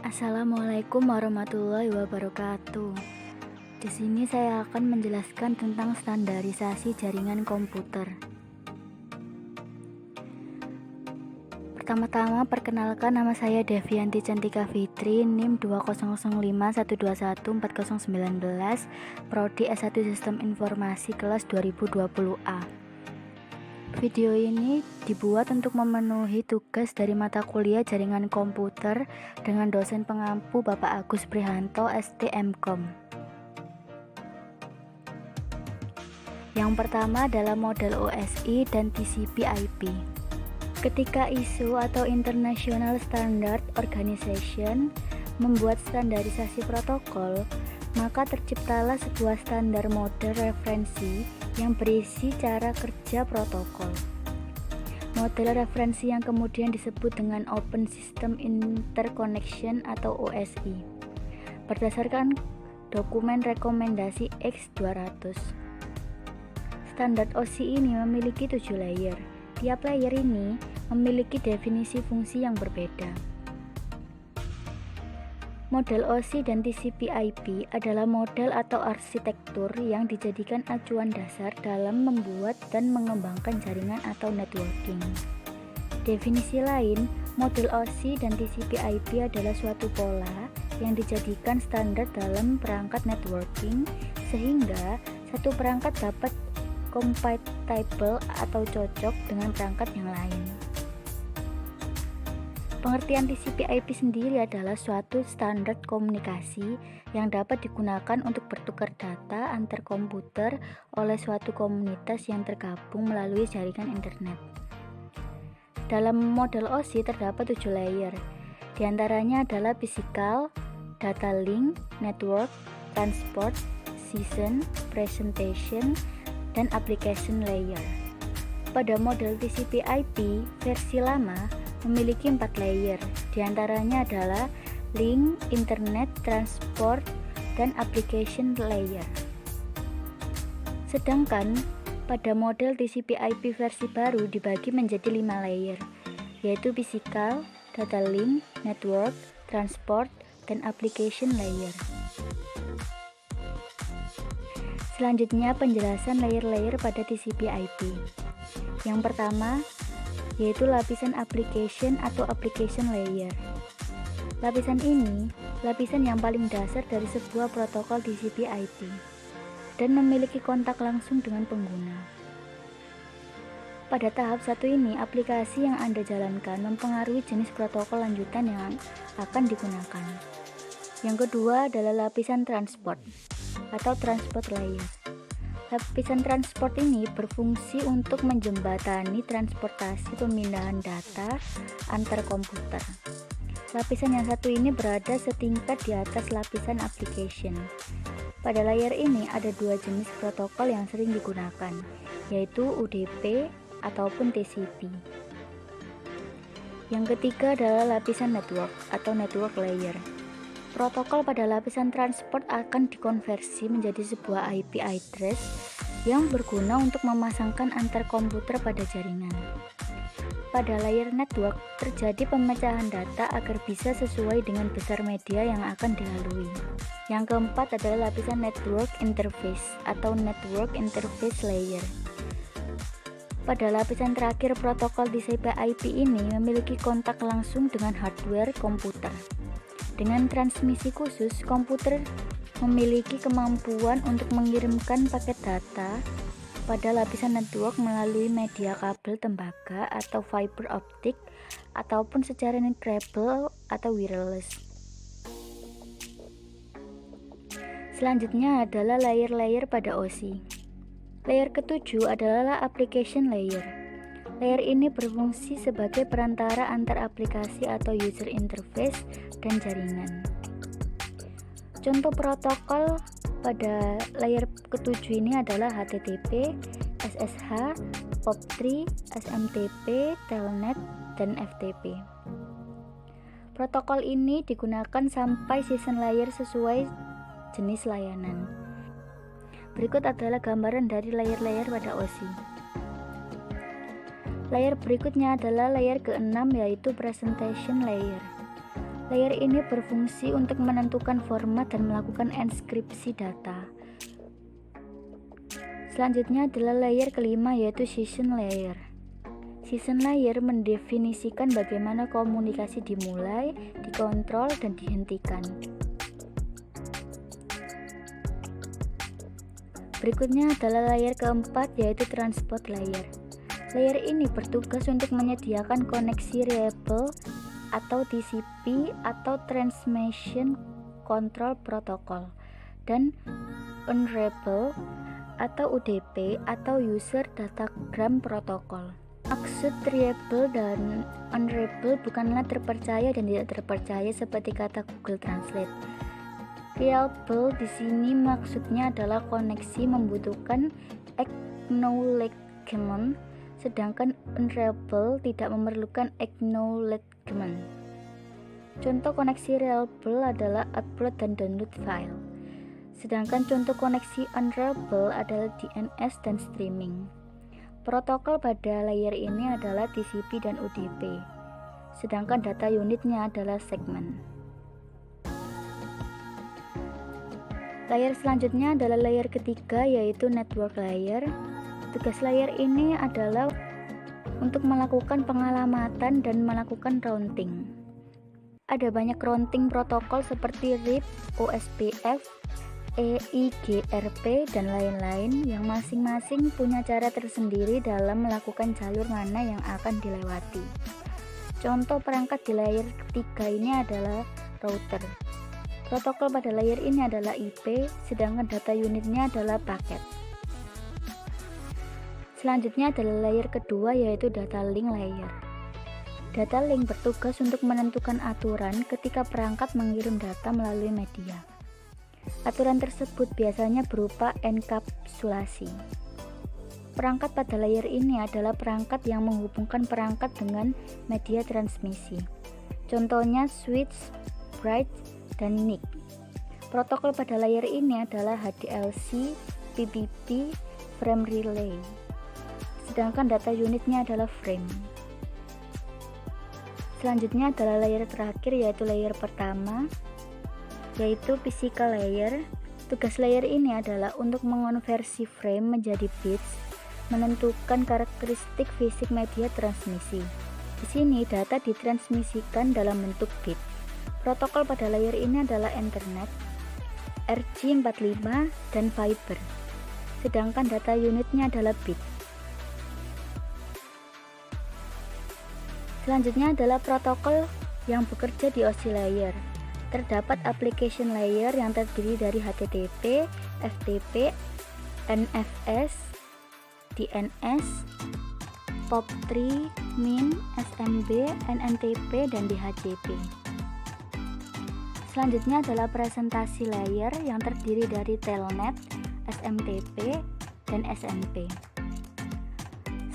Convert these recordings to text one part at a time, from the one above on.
Assalamualaikum warahmatullahi wabarakatuh. Di sini saya akan menjelaskan tentang standarisasi jaringan komputer. Pertama-tama perkenalkan, nama saya Devianti Cantika Fitri, NIM 20051514019, Prodi S1 Sistem Informasi kelas 2020A. Video ini dibuat untuk memenuhi tugas dari mata kuliah Jaringan Komputer dengan dosen pengampu Bapak Agus Prihanto, STMkom. Yang pertama adalah model OSI dan TCP/IP. Ketika ISO atau International Standard Organization membuat standarisasi protokol, maka terciptalah sebuah standar model referensi yang berisi cara kerja protokol. Model referensi yang kemudian disebut dengan Open System Interconnection atau OSI, berdasarkan dokumen rekomendasi X200. Standar OSI ini memiliki 7 layer. Tiap layer ini memiliki definisi fungsi yang berbeda. Model OSI dan TCP/IP adalah model atau arsitektur yang dijadikan acuan dasar dalam membuat dan mengembangkan jaringan atau networking. Definisi lain, model OSI dan TCP/IP adalah suatu pola yang dijadikan standar dalam perangkat networking sehingga satu perangkat dapat compatible atau cocok dengan perangkat yang lain. Pengertian TCP/IP sendiri adalah suatu standar komunikasi yang dapat digunakan untuk bertukar data antar komputer oleh suatu komunitas yang tergabung melalui jaringan internet. Dalam model OSI terdapat 7 layer. Di antaranya adalah physical, data link, network, transport, session, presentation, dan application layer. Pada model TCP/IP versi lama memiliki 4 layer, diantaranya adalah link, internet, transport, dan application layer. Sedangkan pada model TCP/IP versi baru dibagi menjadi 5 layer, yaitu physical, data link, network, transport, dan application layer. Selanjutnya penjelasan layer-layer pada TCP/IP. Yang pertama yaitu lapisan application atau application layer. Lapisan ini lapisan yang paling dasar dari sebuah protokol TCP/IP dan memiliki kontak langsung dengan pengguna. Pada tahap 1 ini, aplikasi yang Anda jalankan mempengaruhi jenis protokol lanjutan yang akan digunakan. Yang kedua adalah lapisan transport atau transport layer. Lapisan transport ini berfungsi untuk menjembatani transportasi pemindahan data antar komputer. Lapisan yang satu ini berada setingkat di atas lapisan application. Pada layer ini ada 2 jenis protokol yang sering digunakan, yaitu UDP ataupun TCP. Yang ketiga adalah lapisan network atau network layer. Protokol pada lapisan transport akan dikonversi menjadi sebuah IP address yang berguna untuk memasangkan antar komputer pada jaringan. Pada layer network terjadi pemecahan data agar bisa sesuai dengan besar media yang akan dilalui. Yang keempat adalah lapisan network interface atau network interface layer. Pada lapisan terakhir, protokol TCP/IP ini memiliki kontak langsung dengan hardware komputer. Dengan transmisi khusus, komputer memiliki kemampuan untuk mengirimkan paket data pada lapisan network melalui media kabel tembaga atau fiber optik ataupun secara neutral atau wireless. Selanjutnya adalah layer-layer pada OSI. Layer ketujuh adalah application layer. Layer ini berfungsi sebagai perantara antar aplikasi atau user interface dan jaringan. Contoh protokol pada layer ketujuh ini adalah HTTP, SSH, POP3, SMTP, Telnet, dan FTP. Protokol ini digunakan sampai session layer sesuai jenis layanan. Berikut adalah gambaran dari layer-layer pada OSI. Layer berikutnya adalah layer ke-6 yaitu presentation layer. Layer ini berfungsi untuk menentukan format dan melakukan enkripsi data. Selanjutnya adalah layer kelima, yaitu session layer. Session layer mendefinisikan bagaimana komunikasi dimulai, dikontrol, dan dihentikan. Berikutnya adalah layer keempat, yaitu transport layer. Layer ini bertugas untuk menyediakan koneksi reliable atau TCP atau Transmission Control Protocol dan unreliable atau UDP atau User Datagram Protocol. Maksud reliable dan unreliable bukanlah terpercaya dan tidak terpercaya seperti kata Google Translate. Reliable di sini maksudnya adalah koneksi membutuhkan acknowledgement, sedangkan unreliable tidak memerlukan acknowledgement. Contoh koneksi reliable adalah upload dan download file, sedangkan contoh koneksi unreliable adalah DNS dan streaming. Protokol pada layer ini adalah TCP dan UDP, sedangkan data unitnya adalah segmen. Layer selanjutnya adalah layer ketiga, yaitu network layer. Tugas layer ini adalah untuk melakukan pengalamatan dan melakukan routing. Ada banyak routing protokol seperti RIP, OSPF, EIGRP, dan lain-lain yang masing-masing punya cara tersendiri dalam melakukan jalur mana yang akan dilewati. Contoh perangkat di layer ketiga ini adalah router. Protokol pada layer ini adalah IP, sedangkan data unitnya adalah paket. Selanjutnya adalah layer kedua, yaitu data link layer. Data link bertugas untuk menentukan aturan ketika perangkat mengirim data melalui media. Aturan tersebut biasanya berupa enkapsulasi. Perangkat pada layer ini adalah perangkat yang menghubungkan perangkat dengan media transmisi. Contohnya switch, bridge, dan NIC. Protokol pada layer ini adalah HDLC, PPP, frame relay. Sedangkan data unitnya adalah frame. Selanjutnya adalah layer terakhir, yaitu layer pertama, yaitu physical layer. Tugas layer ini adalah untuk mengonversi frame menjadi bits, menentukan karakteristik fisik media transmisi. Di sini data ditransmisikan dalam bentuk bit. Protokol pada layer ini adalah Ethernet, RJ45, dan Fiber. Sedangkan data unitnya adalah bit. Selanjutnya adalah protokol yang bekerja di OSI layer. Terdapat application layer yang terdiri dari HTTP, FTP, NFS, DNS, POP3, MIN, SMB, NNTP, dan DHCP. Selanjutnya adalah presentasi layer yang terdiri dari Telnet, SMTP, dan SNP.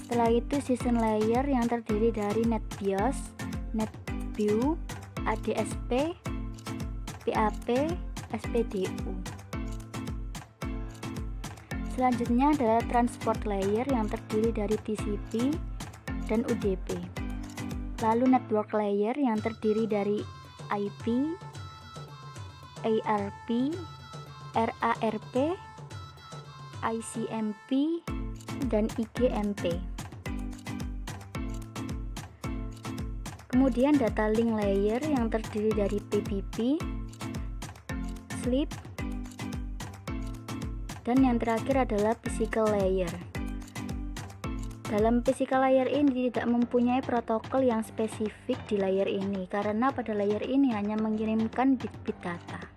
Setelah itu session layer yang terdiri dari NetBIOS, NetView, ADSP, PAP, SPDU. Selanjutnya adalah transport layer yang terdiri dari TCP dan UDP. Lalu network layer yang terdiri dari IP, ARP, RARP, ICMP, dan IGMP. Kemudian data link layer yang terdiri dari PPP, SLIP, dan yang terakhir adalah physical layer. Dalam physical layer ini tidak mempunyai protokol yang spesifik di layer ini, karena pada layer ini hanya mengirimkan bit-bit data.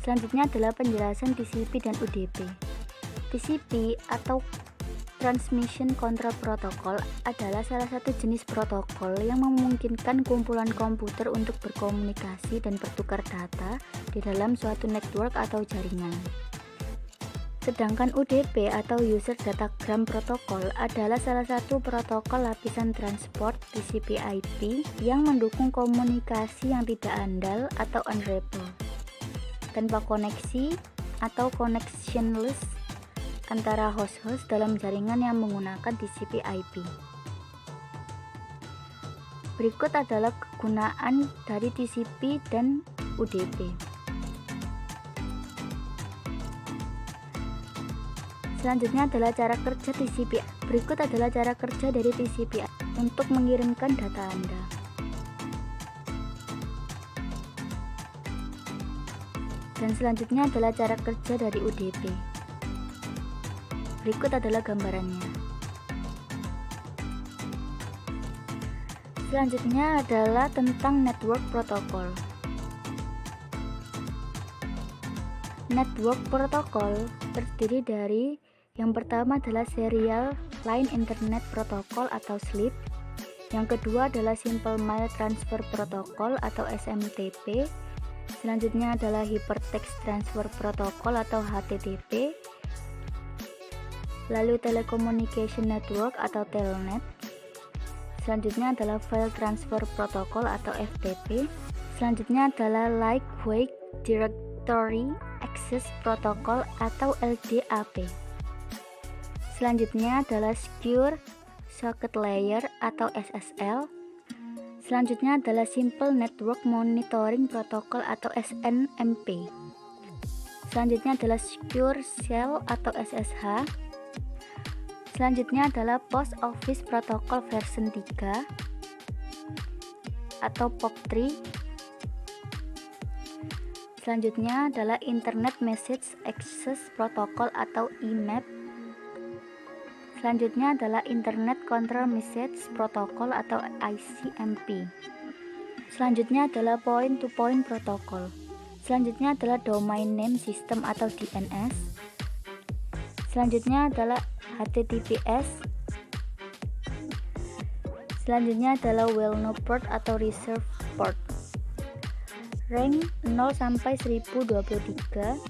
Selanjutnya adalah penjelasan TCP dan UDP. TCP atau Transmission Control Protocol adalah salah satu jenis protokol yang memungkinkan kumpulan komputer untuk berkomunikasi dan bertukar data di dalam suatu network atau jaringan. Sedangkan UDP atau User Datagram Protocol adalah salah satu protokol lapisan transport TCP/IP yang mendukung komunikasi yang tidak andal atau unreliable, tanpa koneksi atau connectionless antara host-host dalam jaringan yang menggunakan TCP/IP. Berikut adalah kegunaan dari TCP dan UDP. Selanjutnya adalah cara kerja TCP. Berikut adalah cara kerja dari TCP untuk mengirimkan data Anda. Dan selanjutnya adalah cara kerja dari UDP. Berikut adalah gambarannya. Selanjutnya adalah tentang network protokol. Network protokol terdiri dari yang pertama adalah Serial Line Internet Protocol atau SLIP. Yang kedua adalah Simple Mail Transfer Protocol atau SMTP. Selanjutnya adalah Hypertext Transfer Protocol atau HTTP. Lalu Telecommunication Network atau Telnet. Selanjutnya adalah File Transfer Protocol atau FTP. Selanjutnya adalah Lightweight Directory Access Protocol atau LDAP. Selanjutnya adalah Secure Socket Layer atau SSL. Selanjutnya adalah Simple Network Monitoring Protocol atau SNMP. Selanjutnya adalah Secure Shell atau SSH. Selanjutnya adalah Post Office Protocol version 3 atau POP3. Selanjutnya adalah Internet Message Access Protocol atau IMAP. Selanjutnya adalah Internet Control Message Protocol atau ICMP. Selanjutnya adalah Point-to-Point Protocol. Selanjutnya adalah Domain Name System atau DNS. Selanjutnya adalah HTTPS. Selanjutnya adalah Well-Known Port atau Reserved Port. Rank 0 sampai 1023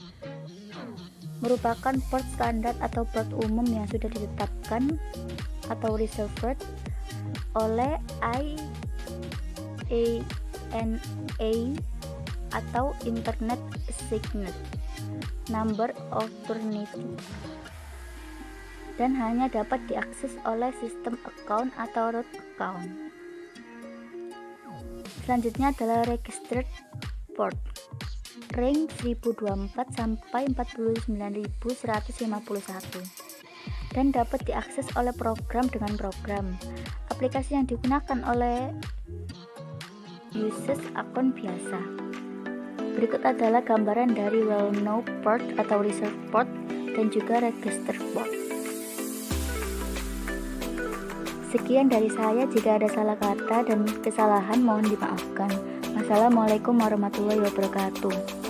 merupakan port standar atau port umum yang sudah ditetapkan atau reserved oleh IANA atau Internet Assigned Number Alternative, dan hanya dapat diakses oleh sistem account atau root account. Selanjutnya adalah Registered Port. Rank 1024 sampai 49151 dan dapat diakses oleh program dengan program. Aplikasi yang digunakan oleh users akun biasa. Berikut adalah gambaran dari Well-Known Port atau Reserved Port dan juga Registered Port. Sekian dari saya, jika ada salah kata dan kesalahan mohon dimaafkan. Wassalamualaikum warahmatullahi wabarakatuh.